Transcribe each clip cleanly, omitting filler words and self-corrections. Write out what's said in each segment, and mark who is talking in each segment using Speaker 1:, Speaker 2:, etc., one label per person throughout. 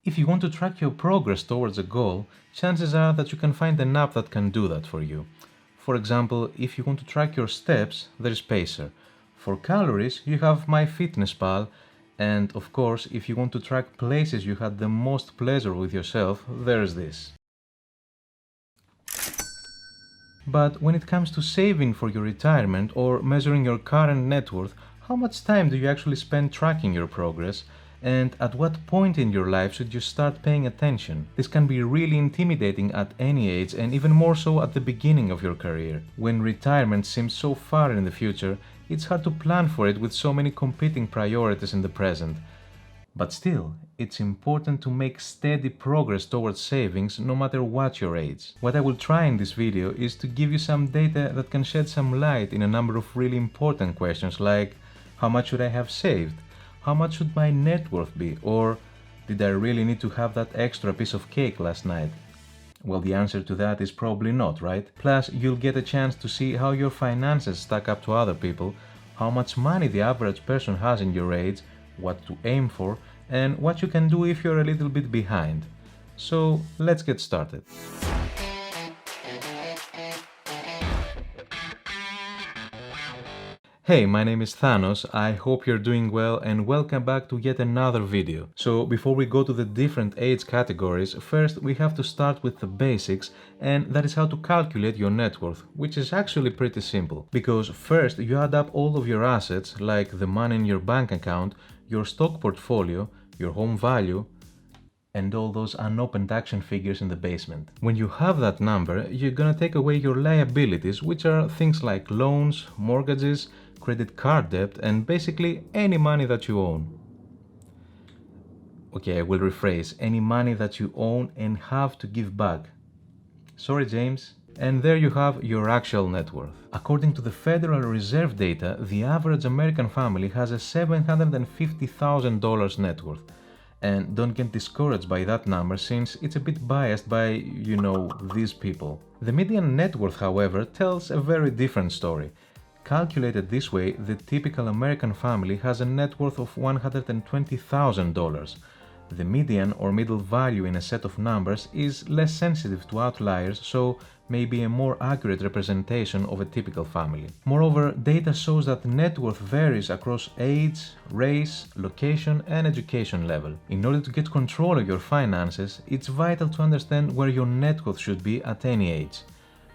Speaker 1: If you want to track your progress towards a goal, chances are that you can find an app that can do that for you. For example, if you want to track your steps, there's Pacer. For calories, you have MyFitnessPal, and of course, if you want to track places you had the most pleasure with yourself, there's this. But when it comes to saving for your retirement or measuring your current net worth, how much time do you actually spend tracking your progress? And at what point in your life should you start paying attention? This can be really intimidating at any age and even more so at the beginning of your career. When retirement seems so far in the future, it's hard to plan for it with so many competing priorities in the present. But still, it's important to make steady progress towards savings no matter what your age. What I will try in this video is to give you some data that can shed some light in a number of really important questions like how much should I have saved? How much should my net worth be? Or did I really need to have that extra piece of cake last night? Well, the answer to that is probably not, right? Plus, you'll get a chance to see how your finances stack up to other people, how much money the average person has in your age, what to aim for, and what you can do if you're a little bit behind. So, let's get started. Hey, my name is Thanos, I hope you're doing well and welcome back to yet another video. So before we go to the different age categories, first we have to start with the basics, and that is how to calculate your net worth, which is actually pretty simple. Because first you add up all of your assets, like the money in your bank account, your stock portfolio, your home value, and all those unopened action figures in the basement. When you have that number, you're gonna take away your liabilities, which are things like loans, mortgages, credit card debt, and basically any money that you own. Okay, I will rephrase, any money that you own and have to give back. Sorry, James. And there you have your actual net worth. According to the Federal Reserve data, the average American family has a $750,000 net worth. And don't get discouraged by that number since it's a bit biased by, these people. The median net worth, however, tells a very different story. Calculated this way, the typical American family has a net worth of $120,000. The median or middle value in a set of numbers is less sensitive to outliers, so may be a more accurate representation of a typical family. Moreover, data shows that net worth varies across age, race, location, and education level. In order to get control of your finances, it's vital to understand where your net worth should be at any age.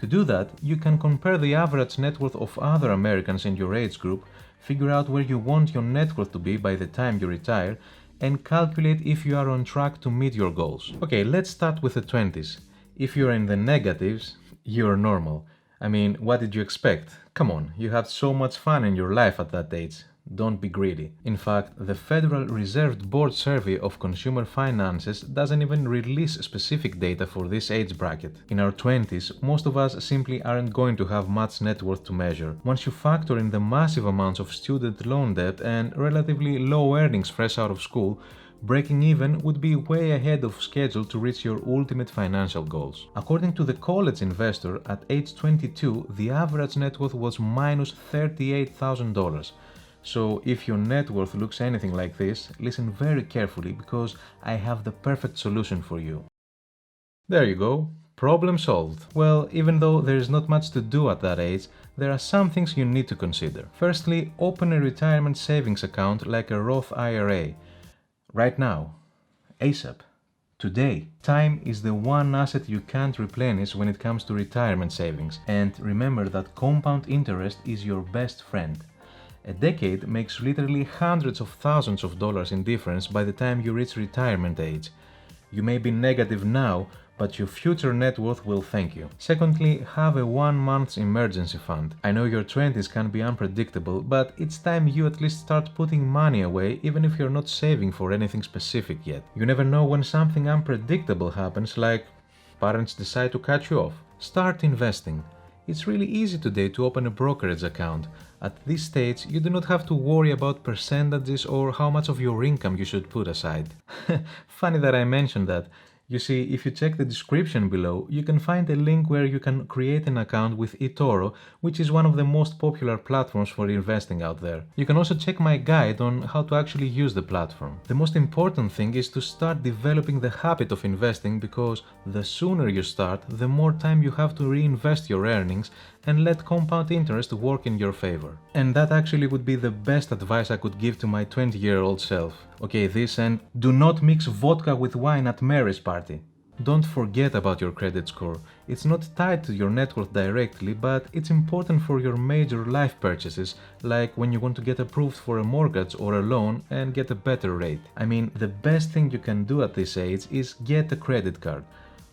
Speaker 1: To do that, you can compare the average net worth of other Americans in your age group, figure out where you want your net worth to be by the time you retire, and calculate if you are on track to meet your goals. Okay, let's start with the 20s. If you're in the negatives, you're normal. I mean, what did you expect? Come on, you had so much fun in your life at that age. Don't be greedy. In fact, the Federal Reserve Board survey of consumer finances doesn't even release specific data for this age bracket. In our 20s, most of us simply aren't going to have much net worth to measure. Once you factor in the massive amounts of student loan debt and relatively low earnings fresh out of school, breaking even would be way ahead of schedule to reach your ultimate financial goals. According to the College Investor, at age 22, the average net worth was minus $38,000. So if your net worth looks anything like this, listen very carefully because I have the perfect solution for you. There you go. Problem solved. Well, even though there is not much to do at that age, there are some things you need to consider. Firstly, open a retirement savings account like a Roth IRA. Right now. ASAP. Today. Time is the one asset you can't replenish when it comes to retirement savings. And remember that compound interest is your best friend. A decade makes literally hundreds of thousands of dollars in difference by the time you reach retirement age. You may be negative now, but your future net worth will thank you. Secondly, have a 1 month's emergency fund. I know your 20s can be unpredictable, but it's time you at least start putting money away even if you're not saving for anything specific yet. You never know when something unpredictable happens, like parents decide to cut you off. Start investing. It's really easy today to open a brokerage account. At this stage, you do not have to worry about percentages or how much of your income you should put aside. Funny that I mentioned that. You see, if you check the description below, you can find a link where you can create an account with eToro, which is one of the most popular platforms for investing out there. You can also check my guide on how to actually use the platform. The most important thing is to start developing the habit of investing, because the sooner you start, the more time you have to reinvest your earnings and let compound interest work in your favor. And that actually would be the best advice I could give to my 20-year-old self. Okay, this, and do not mix vodka with wine at Mary's party. Don't forget about your credit score. It's not tied to your net worth directly, but it's important for your major life purchases, like when you want to get approved for a mortgage or a loan and get a better rate. I mean, the best thing you can do at this age is get a credit card.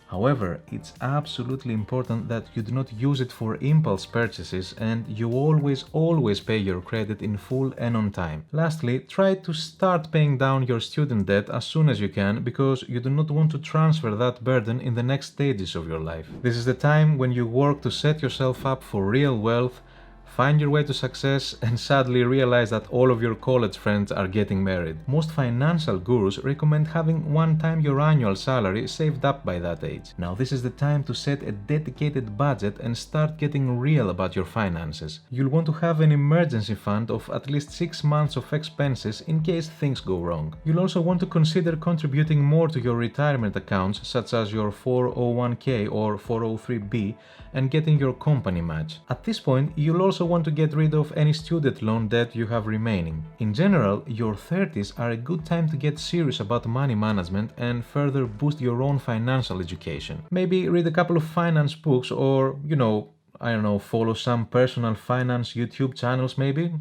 Speaker 1: However, it's absolutely important that you do not use it for impulse purchases, and you always pay your credit in full and on time. Lastly, try to start paying down your student debt as soon as you can, because you do not want to transfer that burden in the next stages of your life. This is the time when you work to set yourself up for real wealth, find your way to success, and sadly realize that all of your college friends are getting married. Most financial gurus recommend having 1 time your annual salary saved up by that age. Now this is the time to set a dedicated budget and start getting real about your finances. You'll want to have an emergency fund of at least 6 months of expenses in case things go wrong. You'll also want to consider contributing more to your retirement accounts, such as your 401k or 403b, and getting your company match. At this point, you'll also want to get rid of any student loan debt you have remaining. In general, your 30s are a good time to get serious about money management and further boost your own financial education. Maybe read a couple of finance books, or, follow some personal finance YouTube channels maybe.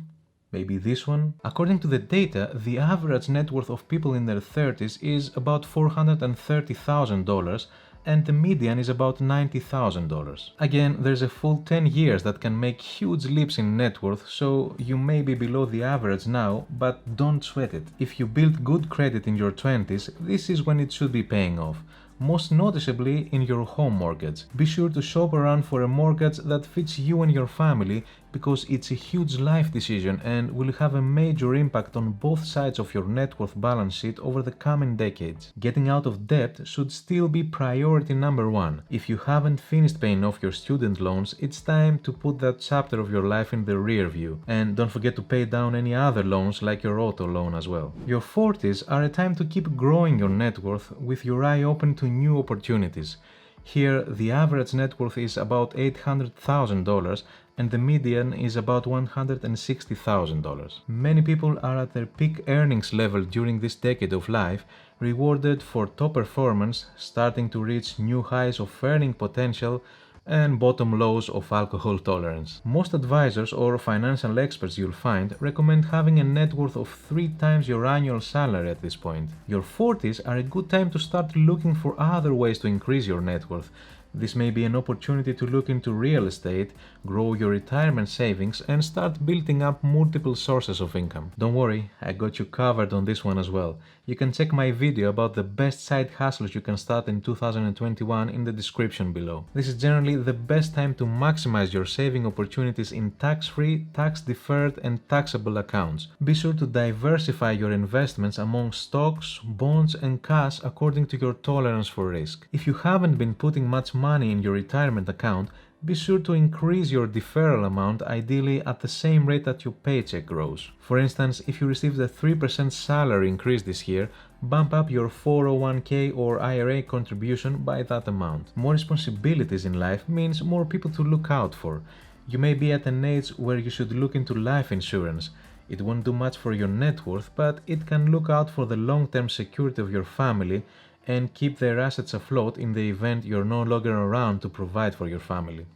Speaker 1: Maybe this one. According to the data, the average net worth of people in their 30s is about $430,000, and the median is about $90,000. Again, there's a full 10 years that can make huge leaps in net worth, so you may be below the average now, but don't sweat it. If you build good credit in your 20s, this is when it should be paying off. Most noticeably in your home mortgage. Be sure to shop around for a mortgage that fits you and your family, because it's a huge life decision and will have a major impact on both sides of your net worth balance sheet over the coming decades. Getting out of debt should still be priority number 1. If you haven't finished paying off your student loans, it's time to put that chapter of your life in the rear view. And don't forget to pay down any other loans like your auto loan as well. Your 40s are a time to keep growing your net worth with your eye open to new opportunities. Here, the average net worth is about $800,000 and the median is about $160,000. Many people are at their peak earnings level during this decade of life, rewarded for top performance, starting to reach new highs of earning potential and bottom lows of alcohol tolerance. Most advisors or financial experts you'll find recommend having a net worth of 3 times your annual salary at this point. Your 40s are a good time to start looking for other ways to increase your net worth. This may be an opportunity to look into real estate, grow your retirement savings, and start building up multiple sources of income. Don't worry, I got you covered on this one as well. You can check my video about the best side hustles you can start in 2021 in the description below. This is generally the best time to maximize your saving opportunities in tax-free, tax-deferred, and taxable accounts. Be sure to diversify your investments among stocks, bonds, and cash according to your tolerance for risk. If you haven't been putting much money in your retirement account, be sure to increase your deferral amount, ideally at the same rate that your paycheck grows. For instance, if you received a 3% salary increase this year, bump up your 401k or IRA contribution by that amount. More responsibilities in life means more people to look out for. You may be at an age where you should look into life insurance. It won't do much for your net worth, but it can look out for the long-term security of your family and keep their assets afloat in the event you're no longer around to provide for your family.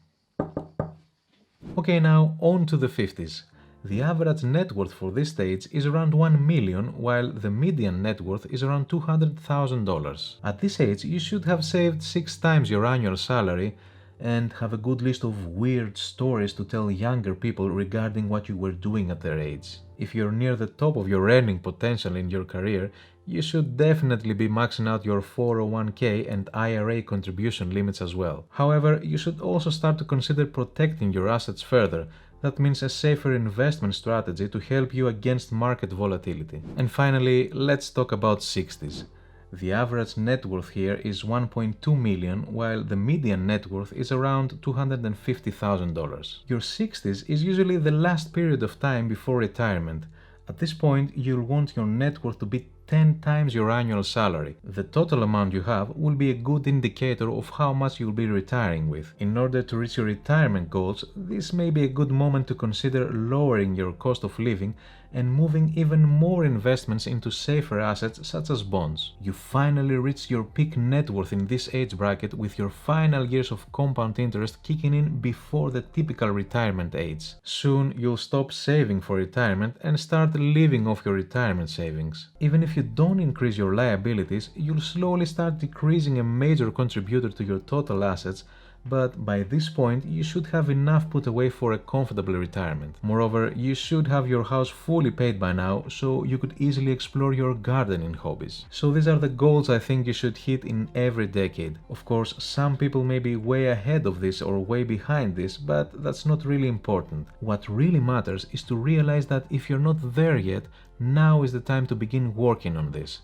Speaker 1: Okay, now on to the 50s. The average net worth for this stage is around $1 million, while the median net worth is around $200,000. At this age, you should have saved 6 times your annual salary and have a good list of weird stories to tell younger people regarding what you were doing at their age. If you're near the top of your earning potential in your career, you should definitely be maxing out your 401k and IRA contribution limits as well. However, you should also start to consider protecting your assets further. That means a safer investment strategy to help you against market volatility. And finally, let's talk about 60s. The average net worth here is 1.2 million, while the median net worth is around $250,000. Your 60s is usually the last period of time before retirement. At this point, you'll want your net worth to be 10 times your annual salary. The total amount you have will be a good indicator of how much you'll be retiring with. In order to reach your retirement goals, this may be a good moment to consider lowering your cost of living and moving even more investments into safer assets such as bonds. You finally reach your peak net worth in this age bracket, with your final years of compound interest kicking in before the typical retirement age. Soon you'll stop saving for retirement and start living off your retirement savings. Even if you don't increase your liabilities, you'll slowly start decreasing a major contributor to your total assets, but by this point you should have enough put away for a comfortable retirement. Moreover, you should have your house fully paid by now, so you could easily explore your gardening hobbies. So these are the goals I think you should hit in every decade. Of course, some people may be way ahead of this or way behind this, but that's not really important. What really matters is to realize that if you're not there yet, now is the time to begin working on this.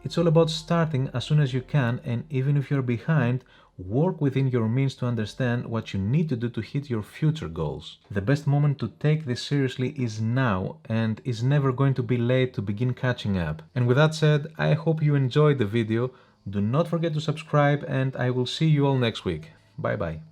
Speaker 1: It's all about starting as soon as you can, and even if you're behind, work within your means to understand what you need to do to hit your future goals. The best moment to take this seriously is now, and is never going to be late to begin catching up. And with that said, I hope you enjoyed the video. Do not forget to subscribe, and I will see you all next week. Bye bye.